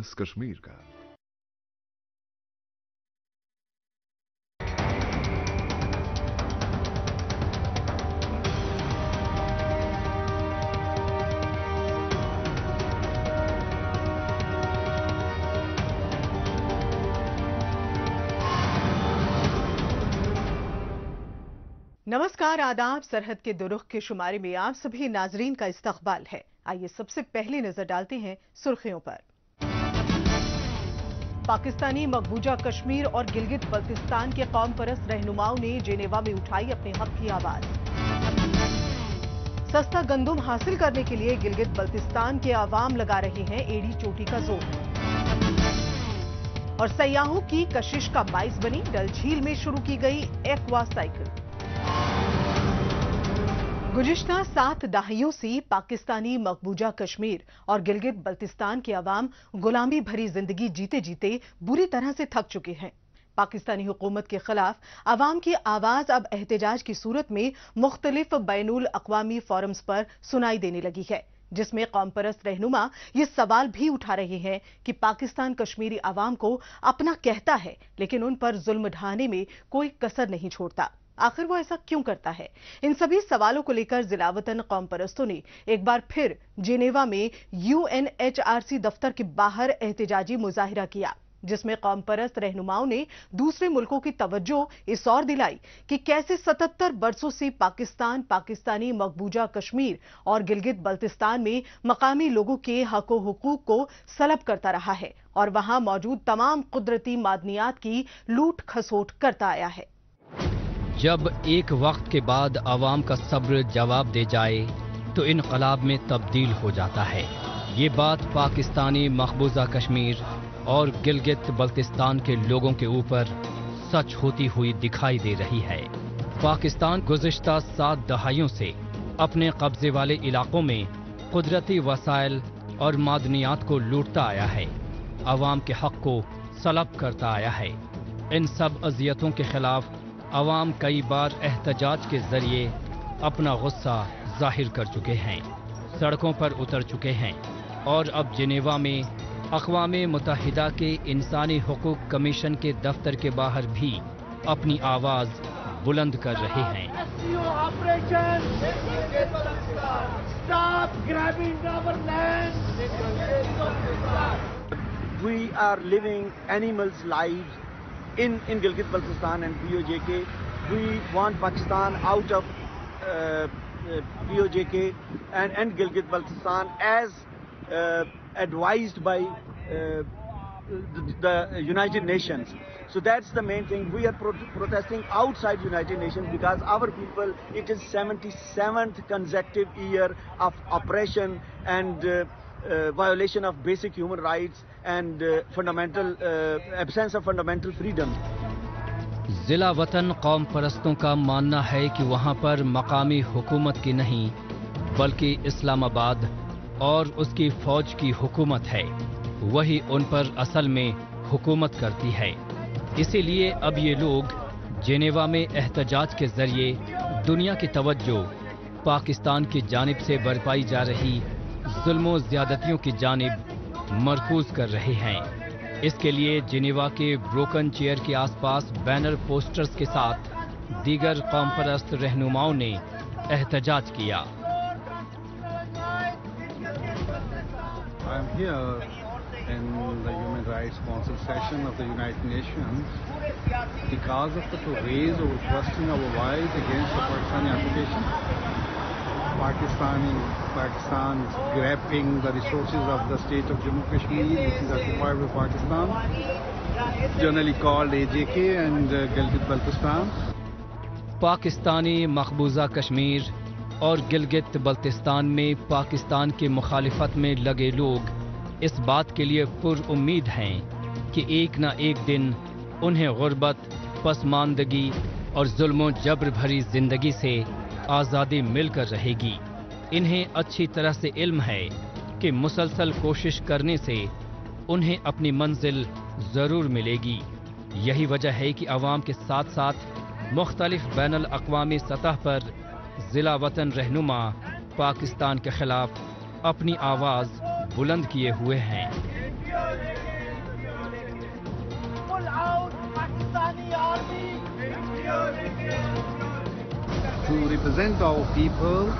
Focus Kashmir का। नमस्कार, आदाब। सरहद के दुरुख के शुमारे में आप सभी नाजरीन का इस्तकबाल है। आइए सबसे पहले नजर डालते हैं सुर्खियों पर। पाकिस्तानी मकबूजा कश्मीर और गिलगित बल्तिस्तान के कौम परस्त रहनुमाओं ने जेनेवा में उठाई अपने हक की आवाज। सस्ता गंदुम हासिल करने के लिए गिलगित बल्तिस्तान के आवाम लगा रहे हैं एड़ी चोटी का जोर। और सयाहों की कशिश का बाइस बनी डल झील में शुरू की गई एक्वा साइकिल। गुज़िश्ता 7 दहाइयों से पाकिस्तानी मकबूजा कश्मीर और गिलगित बल्तिस्तान के अवाम गुलामी भरी जिंदगी जीते जीते बुरी तरह से थक चुके हैं। पाकिस्तानी हुकूमत के खिलाफ अवाम की आवाज अब एहतजाज की सूरत में मुख्तलिफ बैनुल अक़वामी फोरम्स पर सुनाई देने लगी है, जिसमें कौम परस्त रहनुमा ये सवाल भी उठा रहे हैं कि पाकिस्तान कश्मीरी अवाम को अपना कहता है, लेकिन उन पर जुल्म ढाने में कोई कसर नहीं छोड़ता। आखिर वो ऐसा क्यों करता है? इन सभी सवालों को लेकर जिला वतन कौम परस्तों ने एक बार फिर जेनेवा में UNHRC दफ्तर के बाहर एहतजाजी मुजाहिरा किया, जिसमें कौम परस्त रहनुमाओं ने दूसरे मुल्कों की तवज्जो इस ओर दिलाई कि कैसे 77 बरसों से पाकिस्तान पाकिस्तानी मकबूजा कश्मीर और गिलगित बल्तिस्तान में मकामी लोगों के हक व हुकूक को सलब करता रहा है और वहां मौजूद तमाम कुदरती मादनियात की लूट खसोट करता आया है। जब एक वक्त के बाद आवाम का सब्र जवाब दे जाए तो इनकलाब में तब्दील हो जाता है। ये बात पाकिस्तानी मकबूजा कश्मीर और गिलगित बल्तिस्तान के लोगों के ऊपर सच होती हुई दिखाई दे रही है। पाकिस्तान गुज़िश्ता 7 दहाइयों से अपने कब्जे वाले इलाकों में कुदरती वसाइल और मादनियात को लूटता आया है, आवाम के हक को सलब करता आया है। इन सब अजियतों के खिलाफ अवाम कई बार एहतजाज के जरिए अपना गुस्सा जाहिर कर चुके हैं, सड़कों पर उतर चुके हैं और अब जेनेवा में अक़वाम मुत्तहिदा के इंसानी हुकूक कमीशन के दफ्तर के बाहर भी अपनी आवाज़ बुलंद कर रहे हैं। We are living animals' lives in Gilgit-Baltistan and POJK. We want Pakistan out of POJK and Gilgit-Baltistan as advised by the United Nations. So that's the main thing. We are protesting outside United Nations because our people, it is 77th consecutive year of oppression and violation of basic human rights and absence of fundamental freedom. जिला वतन कौम परस्तों का मानना है कि वहां पर मकामी हुकूमत की नहीं बल्कि इस्लामाबाद और उसकी फौज की हुकूमत है, वही उन पर असल में हुकूमत करती है। इसीलिए अब ये लोग जेनेवा में एहतजाज के जरिए दुनिया की तवज्जो पाकिस्तान की जानिब से बरपाई जा रही जुल्मों ज़्यादतियों की जानिब मरकूज कर रहे हैं। इसके लिए जेनेवा के ब्रोकन चेयर के आसपास बैनर पोस्टर्स के साथ दीगर कौम परस्त रहनुमाओं ने एहतजाज किया। I'm here in the Human Rights Council session of the United Nations because of to raise or question our voice against the Pakistani occupation. Pakistan is grabbing the resources of the state of Jammu Kashmir, which is occupied by Pakistan, generally called AJK and Gilgit-Baltistan. Pakistani मकबूजा Kashmir और गिलगित बल्तिस्तान में पाकिस्तान की मुखालिफत में लगे लोग इस बात के लिए पुरउम्मीद हैं कि एक न एक दिन उन्हें गुर्बत, पसमानदगी और जुल्म जबर भरी जिंदगी से आज़ादी मिलकर रहेगी। इन्हें अच्छी तरह से इल्म है कि मुसलसल कोशिश करने से उन्हें अपनी मंजिल ज़रूर मिलेगी। यही वजह है कि अवाम के साथ साथ मुख्तलिफ बैनुल अक़वामी सतह पर जिला वतन रहनुमा पाकिस्तान के खिलाफ अपनी आवाज़ बुलंद किए हुए हैं। to represent our people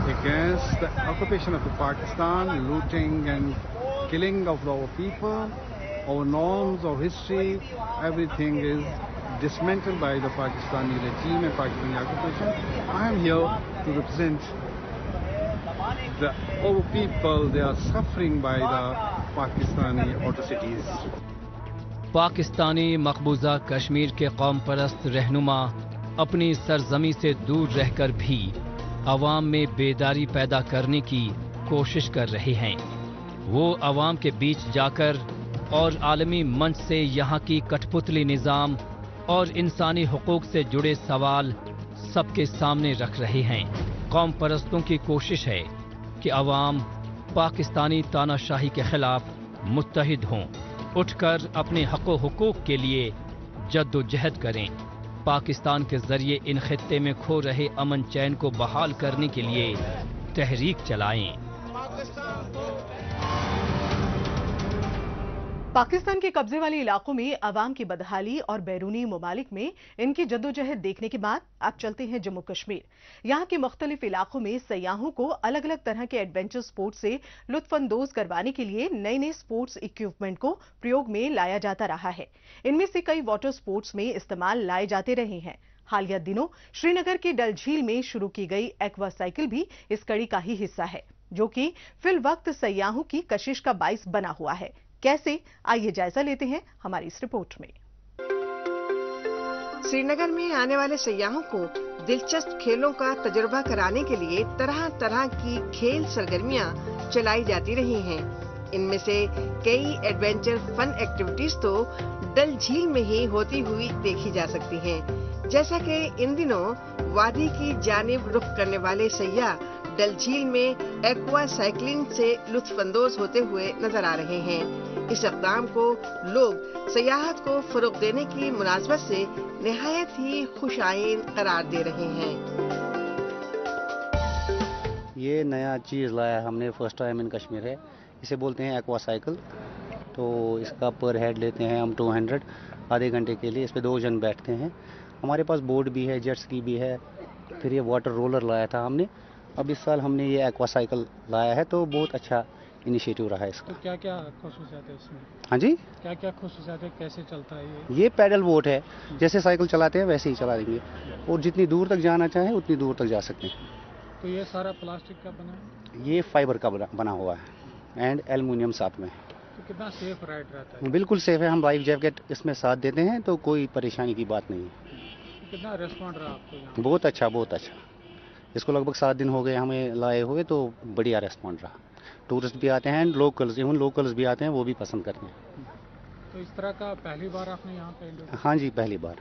against the occupation of Pakistan, looting and killing of our people, our norms, our history, everything is dismantled by the Pakistani regime and Pakistani occupation. I am here to represent our people. They are suffering by the Pakistani atrocities. Pakistani मकबूजा Kashmir के कौम परस्त रहनुमा अपनी सरजमी से दूर रहकर भी अवाम में बेदारी पैदा करने की कोशिश कर रहे हैं। वो अवाम के बीच जाकर और आलमी मंच से यहाँ की कठपुतली निज़ाम और इंसानी हुकूक से जुड़े सवाल सबके सामने रख रहे हैं। कौम परस्तों की कोशिश है कि अवाम पाकिस्तानी तानाशाही के खिलाफ मुत्तहिद हों, उठकर अपने हक़ व हुकूक के लिए जद्दोजहद करें, पाकिस्तान के जरिए इन खित्ते में खो रहे अमन चैन को बहाल करने के लिए तहरीक चलाएं। पाकिस्तान के कब्जे वाले इलाकों में अवाम की बदहाली और बैरूनी ममालिक में इनकी जद्दोजहद देखने के बाद अब चलते हैं जम्मू कश्मीर। यहाँ के मुख्तलिफ इलाकों में सयाहों को अलग अलग तरह के एडवेंचर स्पोर्ट्स से लुत्फानंदोज करवाने के लिए नए नए स्पोर्ट्स इक्विपमेंट को प्रयोग में लाया जाता रहा है। इनमें से कई वाटर स्पोर्ट्स में इस्तेमाल लाए जाते रहे हैं। हालिया दिनों श्रीनगर की डल झील में शुरू की गई एक्वा साइकिल भी इस कड़ी का ही हिस्सा है, जो कि फिल वक्त सयाहों की कशिश का बाइस बना हुआ है। कैसे, आइए जायजा लेते हैं हमारी इस रिपोर्ट में। श्रीनगर में आने वाले सयाहों को दिलचस्प खेलों का तजुर्बा कराने के लिए तरह तरह की खेल सरगर्मियां चलाई जाती रही हैं। इनमें से कई एडवेंचर फन एक्टिविटीज तो डल झील में ही होती हुई देखी जा सकती हैं। जैसा कि इन दिनों वादी की जानिब रुख करने वाले सयाह डल झील में एक्वा साइकिलिंग से लुत्फानंदोज होते हुए नजर आ रहे हैं। इस इक़दाम को लोग सयाहत को फरोग देने की मुनासबत से निहायत ही खुशाइन करार दे रहे हैं। ये नया चीज़ लाया हमने, फर्स्ट टाइम इन कश्मीर है। इसे बोलते हैं एक्वा साइकिल। तो इसका पर हेड लेते हैं हम 200 आधे घंटे के लिए। इस पे 2 जन बैठते हैं। हमारे पास बोट भी है, जेट स्की भी है। फिर ये वाटर रोलर लाया था हमने। अब इस साल हमने ये एक्वा साइकिल लाया है, तो बहुत अच्छा इनिशिएटिव रहा है इसका। तो क्या क्या खुसूसियात है इसमें? हाँ जी, क्या क्या खुसूसियात है, कैसे चलता है ये पैडल बोट है, जैसे साइकिल चलाते हैं वैसे ही चला देंगे और जितनी दूर तक जाना चाहें उतनी दूर तक जा सकते हैं। तो ये सारा प्लास्टिक का बना है? ये फाइबर का बना हुआ है एंड एल्युमिनियम साथ में। तो कितना सेफ राइड रहता है? बिल्कुल सेफ है। हम लाइफ जैकेट इसमें साथ देते हैं, तो कोई परेशानी की बात नहीं है। तो कितना रेस्पॉन्ड रहा आपको यहाँ? बहुत अच्छा, बहुत अच्छा। इसको लगभग 7 दिन हो गए हमें लाए हुए, तो बढ़िया रेस्पॉन्ड रहा। टूरिस्ट भी आते हैं, लोकल्स, इवन लोकल्स भी आते हैं, वो भी पसंद करते हैं। तो इस तरह का पहली बार आपने यहाँ पे? हाँ जी, पहली बार।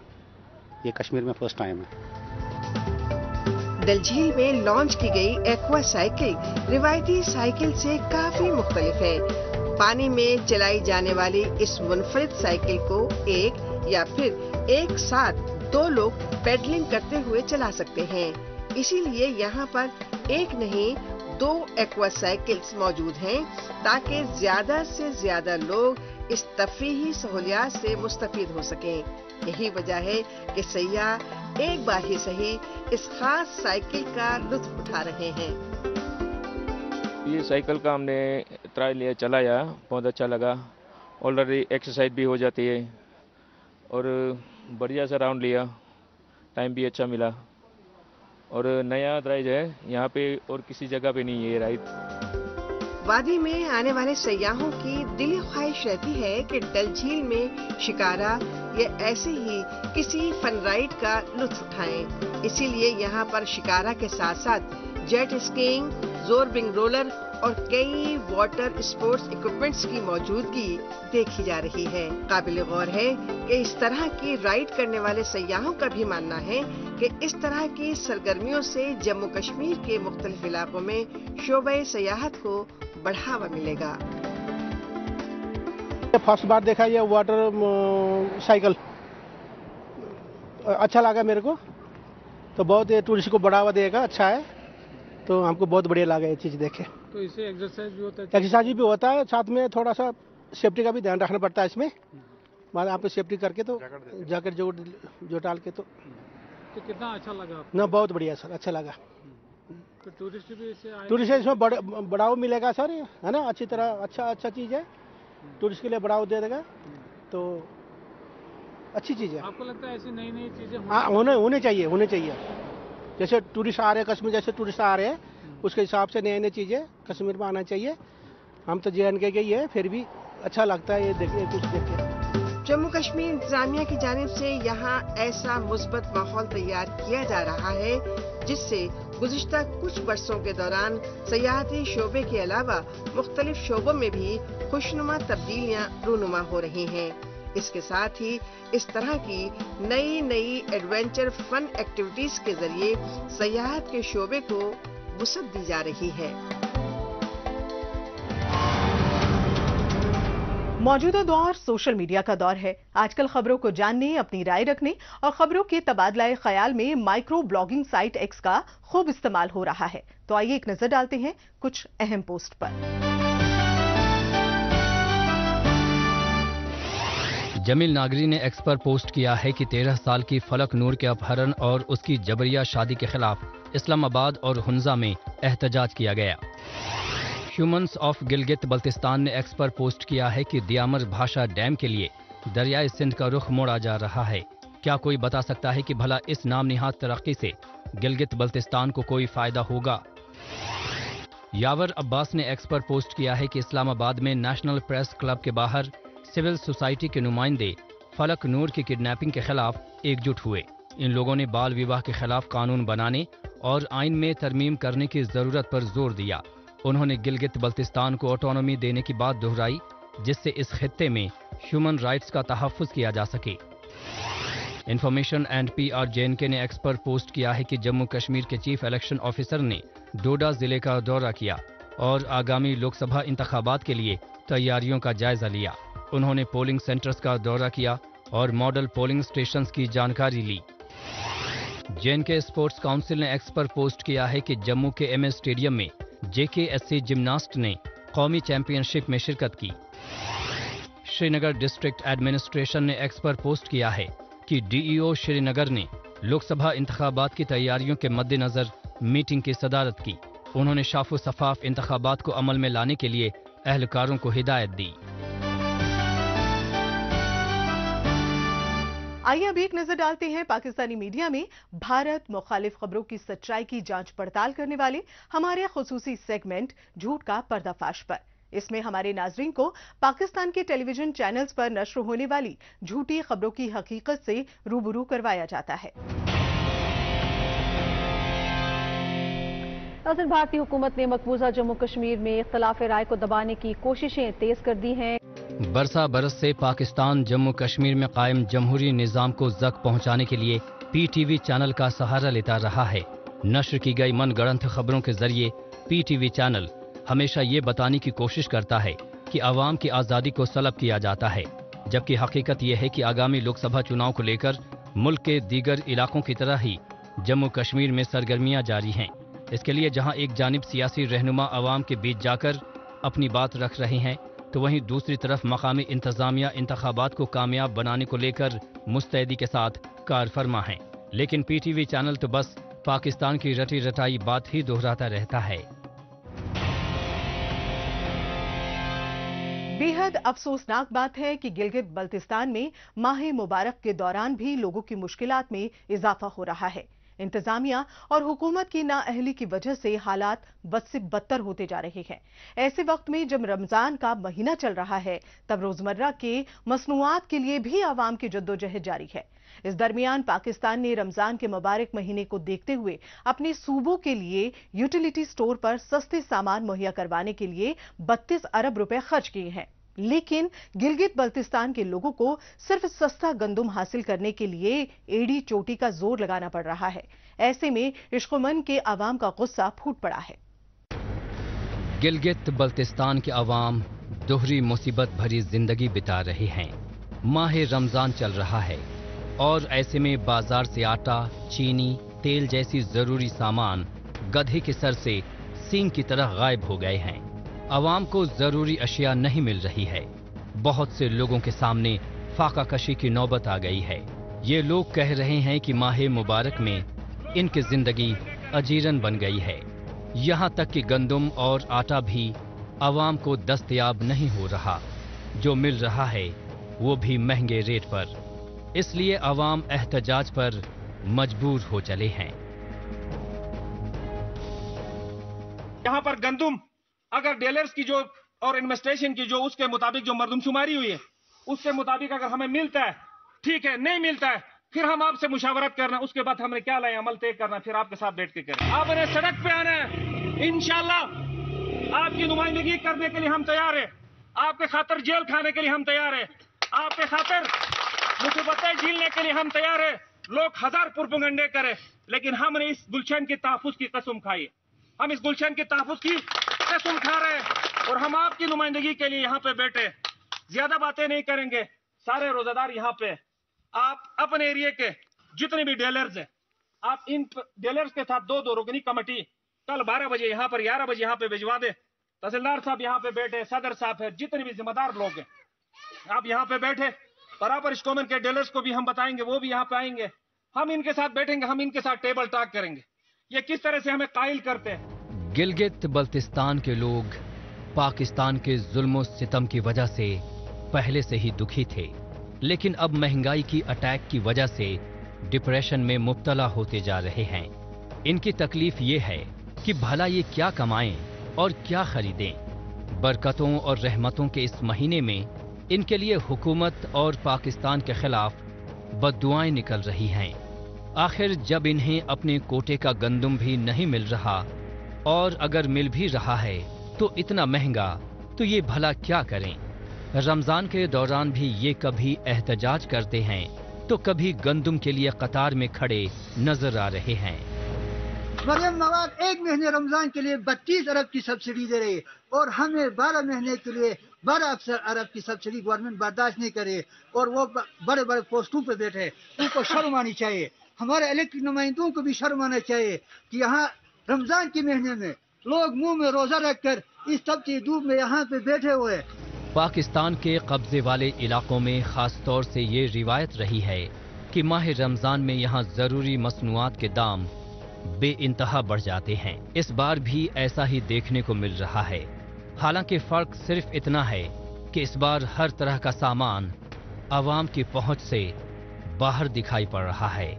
ये कश्मीर में फर्स्ट टाइम है। डल झील में लॉन्च की गई एक्वा साइकिल रिवायती साइकिल से काफी मुख्तलिफ है। पानी में चलाई जाने वाली इस मुनफरिद साइकिल को एक या फिर एक साथ 2 लोग पेडलिंग करते हुए चला सकते हैं। इसीलिए यहाँ पर एक नहीं 2 एक्वा साइकिल्स मौजूद हैं, ताकि ज्यादा से ज्यादा लोग इस तफरीही सहूलियात से मुस्तफीद हो सकें। यही वजह है कि सयाह एक बार ही सही इस खास साइकिल का लुत्फ उठा रहे हैं। ये साइकिल का हमने ट्राई लिया, चलाया, बहुत अच्छा लगा। ऑलरेडी एक्सरसाइज भी हो जाती है और बढ़िया सा राउंड लिया, टाइम भी अच्छा मिला और नया राइड है यहाँ पे और किसी जगह पे नहीं है ये राइड। वादी में आने वाले सयाहों की दिली ख्वाहिश रहती है कि डल झील में शिकारा या ऐसे ही किसी फन राइड का लुत्फ उठाएं। इसीलिए यहाँ पर शिकारा के साथ साथ जेट स्कीइंग, जोरबिंग रोलर और कई वाटर स्पोर्ट्स इक्विपमेंट्स की मौजूदगी देखी जा रही है। काबिल गौर है कि इस तरह की राइड करने वाले सयाहों का भी मानना है कि इस तरह की सरगर्मियों से जम्मू कश्मीर के मुख्तलिफ इलाकों में शोबे सयाहत को बढ़ावा मिलेगा। फर्स्ट बार देखा ये वाटर साइकिल, अच्छा लगा मेरे को। तो बहुत टूरिस्ट को बढ़ावा देगा, अच्छा है। तो हमको बहुत बढ़िया लगा ये चीज़ देखे। तो इससे एक्सरसाइज भी होता है? एक्सरसाइज भी होता है, साथ में थोड़ा सा सेफ्टी का भी ध्यान रखना पड़ता है इसमें। बाद आप सेफ्टी करके तो जैकेट जो डाल के तो तो कितना अच्छा लगा आपको? ना बहुत बढ़िया सर, अच्छा लगा। तो टूरिस्ट भी इससे आए? टूरिस्ट इसमें बढ़ावा मिलेगा सर, है ना, अच्छी तरह अच्छा चीज़ है, टूरिस्ट के लिए बढ़ावा दे देगा, तो अच्छी चीज़ है। आपको लगता है ऐसी नई नई चीजें हाँ होने चाहिए। जैसे टूरिस्ट आ रहे हैं कश्मीर, जैसे टूरिस्ट आ रहे हैं उसके हिसाब से नई नई चीज़ें कश्मीर में आना चाहिए। हम तो JNK के ही है, फिर भी अच्छा लगता है ये देखने कुछ देख के। जम्मू कश्मीर इंतजामिया की जानिब से यहाँ ऐसा मुस्बत माहौल तैयार किया जा रहा है जिससे गुज़िश्ता कुछ बरसों के दौरान सयाहती शोबे के अलावा मुख्तलिफ शोबों में भी खुशनुमा तब्दीलियाँ रूनुमा हो रही हैं। इसके साथ ही इस तरह की नई एडवेंचर फन एक्टिविटीज के जरिए सयाहत के शोबे को वुसअत दी जा रही है। मौजूदा दौर सोशल मीडिया का दौर है। आजकल खबरों को जानने, अपनी राय रखने और खबरों के तबादला ख्याल में माइक्रो ब्लॉगिंग साइट X का खूब इस्तेमाल हो रहा है। तो आइए एक नजर डालते हैं कुछ अहम पोस्ट पर। जमील नागरी ने X पर पोस्ट किया है कि 13 साल की फलक नूर के अपहरण और उसकी जबरिया शादी के खिलाफ इस्लामाबाद और हुंजा में एहतजाज किया गया। ह्यूमन्स ऑफ गिलगित बल्तिस्तान ने X पर पोस्ट किया है कि दियामर भाषा डैम के लिए दरियाए सिंध का रुख मोड़ा जा रहा है। क्या कोई बता सकता है कि भला इस नाम निहाद तरक्की से गिलगित बल्तिस्तान को कोई फायदा होगा? यावर अब्बास ने X पर पोस्ट किया है कि इस्लामाबाद में नेशनल प्रेस क्लब के बाहर सिविल सोसाइटी के नुमाइंदे फलक नूर की किडनैपिंग के खिलाफ एकजुट हुए। इन लोगों ने बाल विवाह के खिलाफ कानून बनाने और आइन में तरमीम करने की जरूरत पर जोर दिया। उन्होंने गिलगित बल्तिस्तान को ऑटोनॉमी देने की बात दोहराई जिससे इस खित्ते में ह्यूमन राइट्स का तहफ्फुज किया जा सके। इंफॉर्मेशन एंड PR JNK ने X पर पोस्ट किया है कि जम्मू कश्मीर के चीफ इलेक्शन ऑफिसर ने डोडा जिले का दौरा किया और आगामी लोकसभा इंतखाबात के लिए तैयारियों का जायजा लिया। उन्होंने पोलिंग सेंटर्स का दौरा किया और मॉडल पोलिंग स्टेशंस की जानकारी ली। JNK स्पोर्ट्स काउंसिल ने X पर पोस्ट किया है कि जम्मू के MS स्टेडियम में JKSC जिम्नास्ट ने कौमी चैंपियनशिप में शिरकत की। श्रीनगर डिस्ट्रिक्ट एडमिनिस्ट्रेशन ने X पर पोस्ट किया है कि DEO श्रीनगर ने लोकसभा इंतखाबात की तैयारियों के मद्देनजर मीटिंग की सदारत की। उन्होंने शाफो सफाफ इंतखाबात को अमल में लाने के लिए अहलकारों को हिदायत दी। आइए अब एक नजर डालते हैं पाकिस्तानी मीडिया में भारत मुखालिफ खबरों की सच्चाई की जांच पड़ताल करने वाले हमारे खुसूसी सेगमेंट झूठ का पर्दाफाश पर। इसमें हमारे नाजरीन को पाकिस्तान के टेलीविजन चैनल्स पर नश्र होने वाली झूठी खबरों की हकीकत से रूबरू करवाया जाता है। भारतीय हुकूमत ने मकबूजा जम्मू कश्मीर में इख्तिलाफ राय को दबाने की कोशिशें तेज कर दी हैं। बरसा बरस से पाकिस्तान जम्मू कश्मीर में कायम जमहूरी निज़ाम को जख्म पहुंचाने के लिए PTV चैनल का सहारा लेता रहा है। नश्र की गई मनगढ़ंत खबरों के जरिए PTV चैनल हमेशा ये बताने की कोशिश करता है कि अवाम की आज़ादी को सलब किया जाता है, जबकि हकीकत यह है कि आगामी लोकसभा चुनाव को लेकर मुल्क के दीगर इलाकों की तरह ही जम्मू कश्मीर में सरगर्मियां जारी हैं। इसके लिए जहां एक जानिब सियासी रहनुमा अवाम के बीच जाकर अपनी बात रख रहे हैं, तो वहीं दूसरी तरफ मकामी इंतजामिया इंतखाबात को कामयाब बनाने को लेकर मुस्तैदी के साथ कार फरमा है। लेकिन PTV चैनल तो बस पाकिस्तान की रटी रटाई बात ही दोहराता रहता है। बेहद अफसोसनाक बात है कि गिलगित बल्तिस्तान में माह मुबारक के दौरान भी लोगों की मुश्किलात में इजाफा हो रहा है। इंतजामिया और हुकूमत की नाअहली की वजह से हालात बद से बदतर होते जा रहे हैं। ऐसे वक्त में जब रमजान का महीना चल रहा है, तब रोजमर्रा के मसनूआत के लिए भी आवाम की जद्दोजहद जारी है। इस दरमियान पाकिस्तान ने रमजान के मुबारक महीने को देखते हुए अपने सूबों के लिए यूटिलिटी स्टोर पर सस्ते सामान मुहैया करवाने के लिए 32 अरब रुपए खर्च किए हैं। लेकिन गिलगित बल्तिस्तान के लोगों को सिर्फ सस्ता गंदम हासिल करने के लिए एड़ी चोटी का जोर लगाना पड़ रहा है। ऐसे में इश्क़-ओ-मन के अवाम का गुस्सा फूट पड़ा है। गिलगित बल्तिस्तान के अवाम दोहरी मुसीबत भरी जिंदगी बिता रहे हैं। माह रमजान चल रहा है और ऐसे में बाजार से आटा, चीनी, तेल जैसी जरूरी सामान गधे के सर से सींग की तरह गायब हो गए हैं। अवाम को जरूरी अशिया नहीं मिल रही है। बहुत से लोगों के सामने फाका कशी की नौबत आ गई है। ये लोग कह रहे हैं कि माह मुबारक में इनकी जिंदगी अजीरन बन गई है। यहाँ तक कि गंदम और आटा भी आवाम को दस्तयाब नहीं हो रहा, जो मिल रहा है वो भी महंगे रेट पर। इसलिए आवाम एहतजाज पर मजबूर हो चले हैं। यहाँ पर गंदम अगर डीलर्स की जो और इन्वेस्टेशन की जो उसके मुताबिक जो मरदमशुमारी हुई है उसके मुताबिक अगर हमें मिलता है ठीक है, नहीं मिलता है फिर हम आपसे मुशावरत करना, उसके बाद हमने क्या लाए अमल तय करना, फिर आपके साथ बैठ के करें। आपने सड़क पे आना है, इंशाल्लाह आपकी नुमाइंदगी करने के लिए हम तैयार हैं, आपके खातिर जेल खाने के लिए हम तैयार हैं, आपके खातिर मुसीबतें झेलने के लिए हम तैयार हैं। लोग हजार प्रोपेगेंडे करे, लेकिन हमने इस गुलशन की तहफ्फुज की कसम खाई है। हम इस गुलशन के तहफ्फुज की कसम खा रहे हैं और हम आपकी नुमाइंदगी के लिए यहाँ पे बैठे। ज्यादा बातें नहीं करेंगे, सारे रोजादार यहाँ पे, आप अपने एरिया के जितने भी डीलर्स हैं, आप इन डीलर्स के साथ दो रुकनी कमेटी कल 12 बजे यहाँ पर 11 बजे यहाँ पे भिजवा दे। तहसीलदार साहब यहाँ पे बैठे, सदर साहब है, जितने भी जिम्मेदार लोग हैं आप यहाँ पे बैठे। बराबर इस्कोमन के डीलर्स को भी हम बताएंगे, वो भी यहाँ पे आएंगे, हम इनके साथ बैठेंगे, हम इनके साथ टेबल टॉक करेंगे। ये किस तरह से हमें कायल करते हैं। गिलगित बल्तिस्तान के लोग पाकिस्तान के जुल्म सितम की वजह से पहले से ही दुखी थे, लेकिन अब महंगाई की अटैक की वजह से डिप्रेशन में मुब्तला होते जा रहे हैं। इनकी तकलीफ ये है कि भला ये क्या कमाएं और क्या खरीदें। बरकतों और रहमतों के इस महीने में इनके लिए हुकूमत और पाकिस्तान के खिलाफ बद्दुआएं निकल रही हैं। आखिर जब इन्हें अपने कोटे का गंदम भी नहीं मिल रहा और अगर मिल भी रहा है तो इतना महंगा, तो ये भला क्या करें। रमजान के दौरान भी ये कभी एहतजाज करते हैं तो कभी गंदम के लिए कतार में खड़े नजर आ रहे हैं। मरियम नवाज एक महीने रमजान के लिए 32 अरब की सब्सिडी दे रही है और हमें 12 महीने के लिए 12 अरब की सब्सिडी गवर्नमेंट बर्दाश्त नहीं करे और वो बड़े बड़े पोस्टों पे बैठे। उनको शर्म आनी चाहिए, हमारे इलेक्टेड नुमाइंदों को भी शर्म आना चाहिए कि यहाँ रमजान के महीने में लोग मुंह में रोजा रखकर इस तपती धूप में यहाँ पे बैठे हुए। पाकिस्तान के कब्जे वाले इलाकों में खास तौर से ये रिवायत रही है कि माह रमजान में यहाँ जरूरी मसनूआत के दाम बेइंतहा बढ़ जाते हैं। इस बार भी ऐसा ही देखने को मिल रहा है। हालांकि फर्क सिर्फ इतना है कि इस बार हर तरह का सामान आवाम की पहुंच से बाहर दिखाई पड़ रहा है।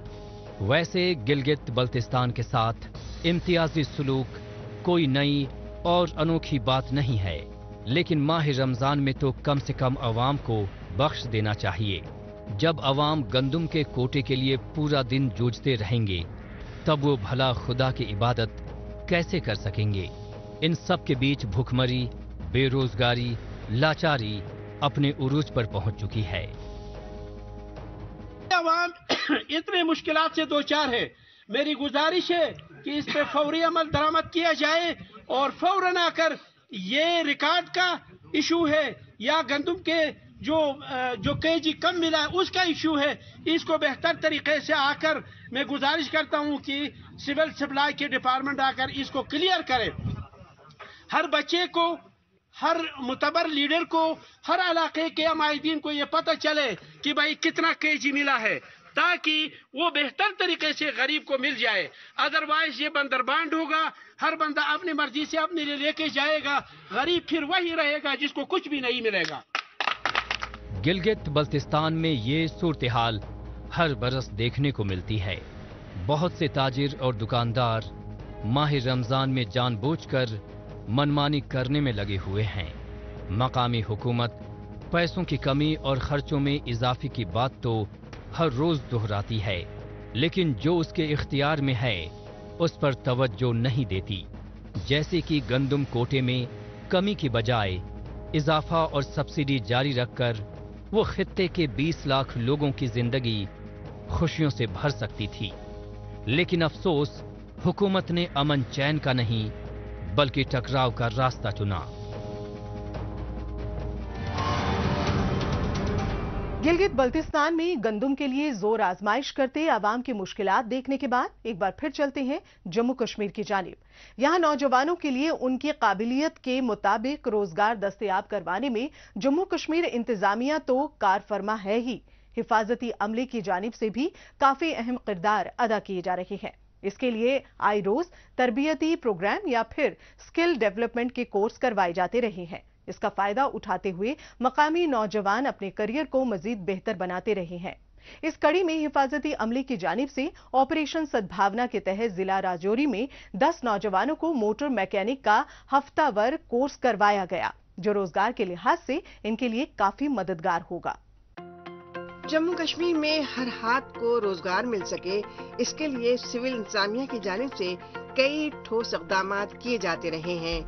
वैसे गिलगित बल्तिस्तान के साथ इम्तियाजी सलूक कोई नई और अनोखी बात नहीं है, लेकिन माह रमजान में तो कम से कम आवाम को बख्श देना चाहिए। जब आवाम गंदम के कोटे के लिए पूरा दिन जूझते रहेंगे तब वो भला खुदा की इबादत कैसे कर सकेंगे। इन सब के बीच भुखमरी, बेरोजगारी, लाचारी अपने उरूज पर पहुंच चुकी है। आवाम इतने मुश्किलात से दो चार है। मेरी गुजारिश है कि इस पे फौरी अमल दरामद किया जाए और फौरन आकर ये रिकॉर्ड का इशू है या गंदम के जो केजी कम मिला है उसका इशू है, इसको बेहतर तरीके से आकर मैं गुजारिश करता हूं कि सिविल सप्लाई के डिपार्टमेंट आकर इसको क्लियर करे। हर बच्चे को, हर मुतबर लीडर को, हर इलाके के अमायदीन को ये पता चले कि भाई कितना केजी मिला है, ताकि वो बेहतर तरीके से गरीब को मिल जाए। अदरवाइज ये बंदरबांड होगा, हर बंदा अपनी मर्जी से अपने लिए लेके जाएगा, गरीब फिर वही रहेगा जिसको कुछ भी नहीं मिलेगा। गिलगित बल्तिस्तान में ये सूरत-ए-हाल हर बरस देखने को मिलती है। बहुत से ताजिर और दुकानदार माह रमजान में जानबूझकर मनमानी करने में लगे हुए हैं। मकामी हुकूमत पैसों की कमी और खर्चों में इजाफे की बात तो हर रोज दोहराती है, लेकिन जो उसके इख्तियार में है उस पर तवज्जो नहीं देती। जैसे कि गंदम कोटे में कमी की बजाय इजाफा और सब्सिडी जारी रखकर वो खित्ते के 20 लाख लोगों की जिंदगी खुशियों से भर सकती थी, लेकिन अफसोस हुकूमत ने अमन चैन का नहीं बल्कि टकराव का रास्ता चुना। गिलगित बल्तिस्तान में गंदम के लिए जोर आजमाइश करते आवाम की मुश्किलात देखने के बाद एक बार फिर चलते हैं जम्मू कश्मीर की जानिब। यहाँ नौजवानों के लिए उनकी काबिलियत के मुताबिक रोजगार दस्तयाब करवाने में जम्मू कश्मीर इंतजामिया तो कारफरमा है ही, हिफाजती अमले की जानिब से भी काफी अहम किरदार अदा किए जा रहे हैं। इसके लिए आई रोज तरबियती प्रोग्राम या फिर स्किल डेवलपमेंट के कोर्स करवाए जाते रहे हैं। इसका फायदा उठाते हुए मकामी नौजवान अपने करियर को मजीद बेहतर बनाते रहे हैं। इस कड़ी में हिफाजती अमले की जानिब से ऑपरेशन सद्भावना के तहत जिला राजौरी में 10 नौजवानों को मोटर मैकेनिक का हफ्तावर कोर्स करवाया गया, जो रोजगार के लिहाज से इनके लिए काफी मददगार होगा। जम्मू कश्मीर में हर हाथ को रोजगार मिल सके, इसके लिए सिविल इंतजामिया की जानिब से कई ठोस इक़दाम किए जाते रहे हैं।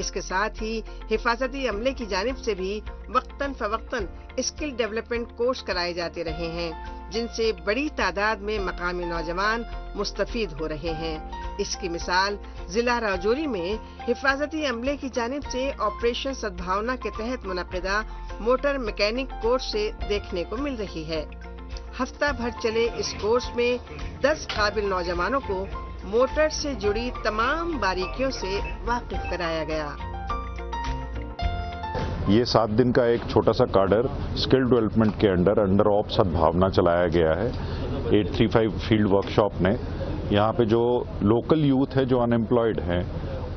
इसके साथ ही हिफाजती अमले की जानिब से भी वक्तन फवक्तन स्किल डेवलपमेंट कोर्स कराए जाते रहे हैं, जिनसे बड़ी तादाद में मकामी नौजवान मुस्तफीद हो रहे हैं। इसकी मिसाल जिला राजौरी में हिफाजती अमले की जानिब से ऑपरेशन सद्भावना के तहत मुनक़िदा मोटर मैकेनिक कोर्स से देखने को मिल रही है। हफ्ता भर चले इस कोर्स में 10 काबिल नौजवानों को मोटर से जुड़ी तमाम बारीकियों से वाकिफ कराया गया। ये 7 दिन का एक छोटा सा काडर स्किल डेवलपमेंट के अंडर ऑप सद्भावना चलाया गया है 835 फील्ड वर्कशॉप ने। यहाँ पे जो लोकल यूथ है, जो अनएम्प्लॉयड हैं,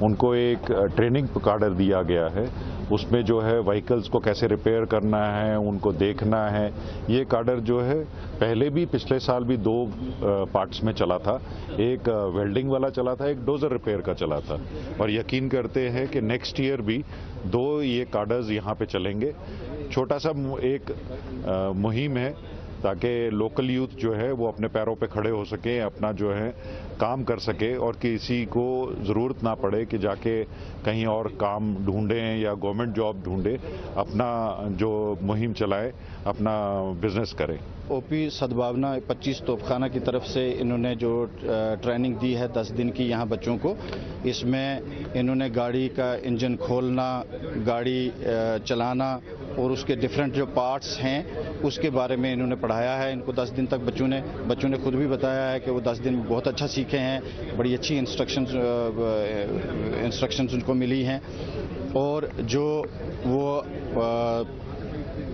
उनको एक ट्रेनिंग काडर दिया गया है। उसमें जो है व्हीकल्स को कैसे रिपेयर करना है, उनको देखना है। ये काडर जो है पहले भी पिछले साल भी 2 पार्ट्स में चला था, एक वेल्डिंग वाला चला था, एक डोजर रिपेयर का चला था। और यकीन करते हैं कि नेक्स्ट ईयर भी 2 ये काडर्स यहाँ पे चलेंगे। छोटा सा एक मुहिम है ताकि लोकल यूथ जो है वो अपने पैरों पे खड़े हो सके, अपना जो है काम कर सके और किसी को ज़रूरत ना पड़े कि जाके कहीं और काम ढूंढें या गवर्नमेंट जॉब ढूंढे, अपना जो मुहिम चलाए, अपना बिजनेस करें। ओपी सद्भावना 25 तोपखाना की तरफ से इन्होंने जो ट्रेनिंग दी है 10 दिन की यहाँ बच्चों को, इसमें इन्होंने गाड़ी का इंजन खोलना, गाड़ी चलाना और उसके डिफरेंट जो पार्ट्स हैं उसके बारे में इन्होंने पढ़ाया है। इनको 10 दिन तक बच्चों ने खुद भी बताया है कि वो 10 दिन में बहुत अच्छा सीखे हैं, बड़ी अच्छी इंस्ट्रक्शंस उनको मिली हैं और जो वो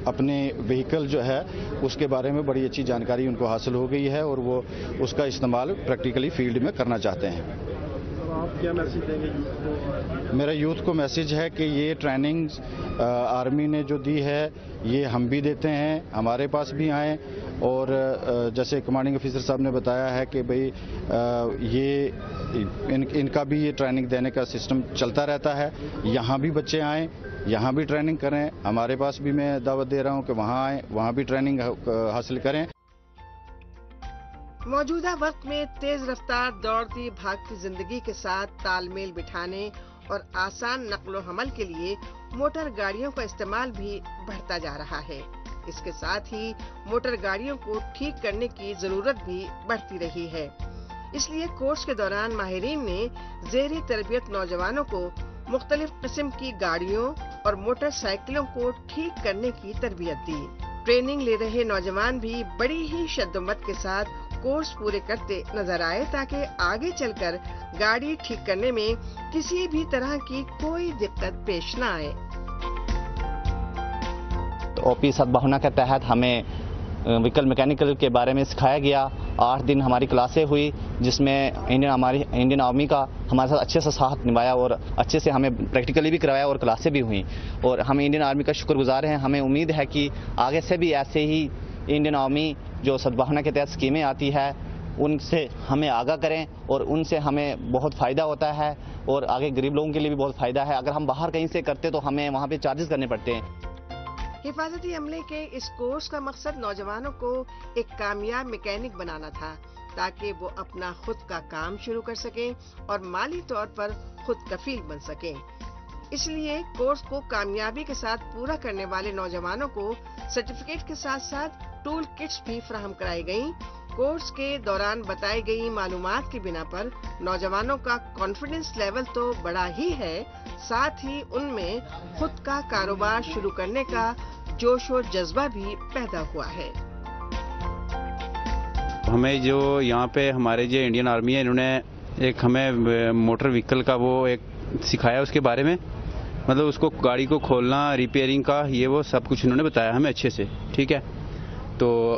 अपने व्हीकल जो है उसके बारे में बड़ी अच्छी जानकारी उनको हासिल हो गई है और वो उसका इस्तेमाल प्रैक्टिकली फील्ड में करना चाहते हैं। आप क्या मैसेज देंगे यूथ को? मेरा यूथ को मैसेज है कि ये ट्रेनिंग आर्मी ने जो दी है ये हम भी देते हैं, हमारे पास भी आएँ और जैसे कमांडिंग ऑफिसर साहब ने बताया है कि भाई इनका भी ये ट्रेनिंग देने का सिस्टम चलता रहता है। यहाँ भी बच्चे आएँ, यहाँ भी ट्रेनिंग करें। हमारे पास भी मैं दावत दे रहा हूँ कि वहाँ आएँ, वहाँ भी ट्रेनिंग हासिल करें। मौजूदा वक्त में तेज रफ्तार दौड़ती भागती जिंदगी के साथ तालमेल बिठाने और आसान नक्लो हमल के लिए मोटर गाड़ियों का इस्तेमाल भी बढ़ता जा रहा है। इसके साथ ही मोटर गाड़ियों को ठीक करने की जरूरत भी बढ़ती रही है। इसलिए कोर्स के दौरान माहिरीन ने ज़ेरी तरबियत नौजवानों को मुख्तलिफ किस्म की गाड़ियों और मोटरसाइकिलों को ठीक करने की तरबियत दी। ट्रेनिंग ले रहे नौजवान भी बड़ी ही शद्दोमत के साथ कोर्स पूरे करते नजर आए ताकि आगे चलकर गाड़ी ठीक करने में किसी भी तरह की कोई दिक्कत पेश न आए। तो ओपी सद्भावना के तहत हमें व्हीकल मैकेनिकल के बारे में सिखाया गया। 8 दिन हमारी क्लासें हुई जिसमें इंडियन आर्मी का हमारे साथ अच्छे से साथ निभाया और अच्छे से हमें प्रैक्टिकली भी करवाया और क्लासें भी हुई और हम इंडियन आर्मी का शुक्रगुजार हैं। हमें उम्मीद है कि आगे से भी ऐसे ही इंडियन आर्मी जो सद्भावना के तहत स्कीमें आती है उनसे हमें आगाह करें और उनसे हमें बहुत फ़ायदा होता है और आगे गरीब लोगों के लिए भी बहुत फ़ायदा है। अगर हम बाहर कहीं से करते तो हमें वहाँ पे चार्जेस करने पड़ते हैं। हिफाजती अमले के इस कोर्स का मकसद नौजवानों को एक कामयाब मैकेनिक बनाना था ताकि वो अपना खुद का काम शुरू कर सकें और माली तौर पर खुद कफील बन सकें। इसलिए कोर्स को कामयाबी के साथ पूरा करने वाले नौजवानों को सर्टिफिकेट के साथ साथ टूल किट्स भी फराहम कराई गयी। कोर्स के दौरान बताई गई मालूमात की बिना पर नौजवानों का कॉन्फिडेंस लेवल तो बढ़ा ही है, साथ ही उनमें खुद का कारोबार शुरू करने का जोश और जज्बा भी पैदा हुआ है। हमें जो यहाँ पे हमारे जो इंडियन आर्मी है इन्होंने एक हमें मोटर व्हीकल का वो एक सिखाया, उसके बारे में मतलब उसको गाड़ी को खोलना, रिपेयरिंग का ये वो सब कुछ इन्होंने बताया हमें अच्छे से। ठीक है, تو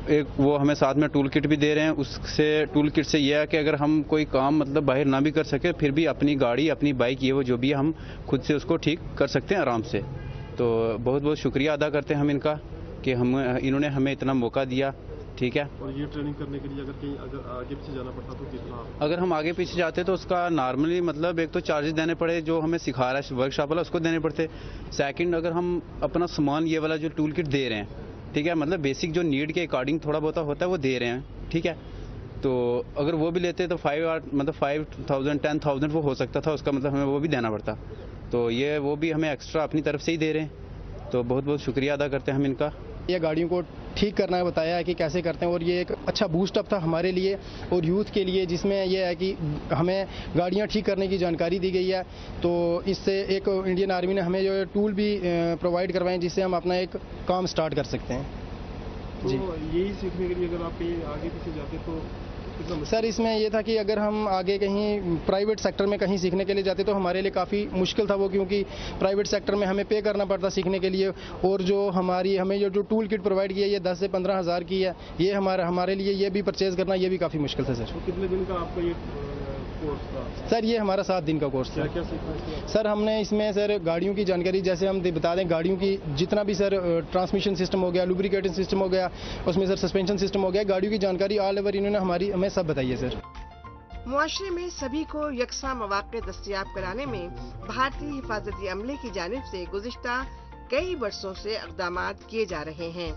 ایک وہ ہمیں ساتھ میں ٹول کٹ بھی دے رہے ہیں. اس سے ٹول کٹ سے یہ ہے کہ اگر ہم کوئی کام مطلب باہر نہ بھی کر سکے پھر بھی اپنی گاڑی اپنی بائک یہ وہ جو بھی ہم خود سے اس کو ٹھیک کر سکتے ہیں آرام سے. تو بہت بہت شکریہ ادا کرتے ہیں ہم ان کا کہ انہوں نے ہمیں اتنا موقع دیا. ٹھیک ہے. اور یہ ٹریننگ کرنے کے لیے اگر آگے پیچھے جانا پڑتا تو کتنا؟ اگر ہم آگے پیچھے جاتے تو اس کا نارملی مطلب ایک تو چارجز دینے پڑے جو ہمیں سکھا رہا ہے ورک شاپ والا اس کو دینے پڑتے. سیکنڈ اگر ہم اپنا سامان یہ والا جو ٹول کٹ دے رہے ہیں ٹھیک ہے مطلب بیسک جو نیڈ کے اکارڈنگ تھوڑا بہت ہوتا ہے وہ دے رہے ہیں. ٹھیک ہے. تو اگر وہ بھی لیتے تو 5,000 10,000 وہ ہو سکتا تھا اس کا مطلب ہمیں وہ بھی دینا پڑتا. تو یہ وہ بھی ہمیں ایکسٹرا اپنی طرف سے ہی دے رہے ہیں. تو بہت بہت شکریہ ادا کرتے ہیں ہم ان کا. یہ گاڑیوں کو ٹھیک کرنا ہے بتایا ہے کہ کیسے کرتے ہیں اور یہ ایک اچھا بوسٹ اپ تھا ہمارے لیے اور یوتھ کے لیے جس میں یہ ہے کہ ہمیں گاڑیاں ٹھیک کرنے کی جانکاری دی گئی ہے. تو اس سے ایک انڈین آرمی نے ہمیں جو ٹول بھی پرووائڈ کروائے جس سے ہم اپنا ایک کام سٹارٹ کر سکتے ہیں. جی یہی سیکھنے کے لیے اگر آپ کہیں آگے پیچھے جاتے تو سر اس میں یہ تھا کہ اگر ہم آگے کہیں پرائیویٹ سیکٹر میں کہیں سیکھنے کے لیے جاتے تو ہمارے لیے کافی مشکل تھا وہ کیونکہ پرائیویٹ سیکٹر میں ہمیں پے کرنا پڑتا سیکھنے کے لیے اور جو ہمیں جو ٹول کٹ پرووائڈ کیا یہ 10 سے 15 ہزار کی ہے. یہ ہمارے لیے یہ بھی پرچیز کرنا یہ بھی کافئی مشکل تھا. سر کتنے دن کا آپ کا یہ کورس تھا؟ سر یہ ہمارا 7 دن کا کورس تھا. کیا سیکھا سر ہم نے اس میں سر گاڑیوں کی جانکاری جیسے ہم بتا دیں گاڑیوں کی جتنا بھی سر ٹرانسمیشن سسٹم ہو گیا لوبریکیٹنگ سسٹم ہو گیا اس میں سر سسپینشن سسٹم ہو گیا گاڑیوں کی جانکاری آل اوور انہوں نے ہمیں سب بتائی ہے. سر معاشرے میں سبھی کو یکساں مواقع دستیاب کرانے میں بھارتی حفاظتی عملے کی جانب سے گزشتہ کئی برسوں سے اقدامات کیے جا رہے ہیں.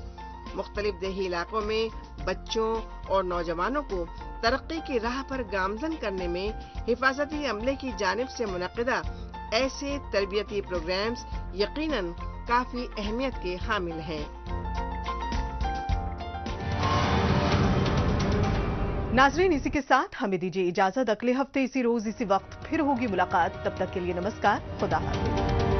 مختلف دیہی علاقوں میں بچوں اور نوجوانوں کو ترقی کی راہ پر گامزن کرنے میں حفاظتی عملے کی جانب سے منعقدہ ایسے تربیتی پروگرامز یقیناً کافی اہمیت کے حامل ہیں. ناظرین اسی کے ساتھ ہمیں دیجیے اجازت. اگلے ہفتے اسی روز اسی وقت پھر ہوگی ملاقات. تب تک کے لیے نمسکار. خدا حافظ.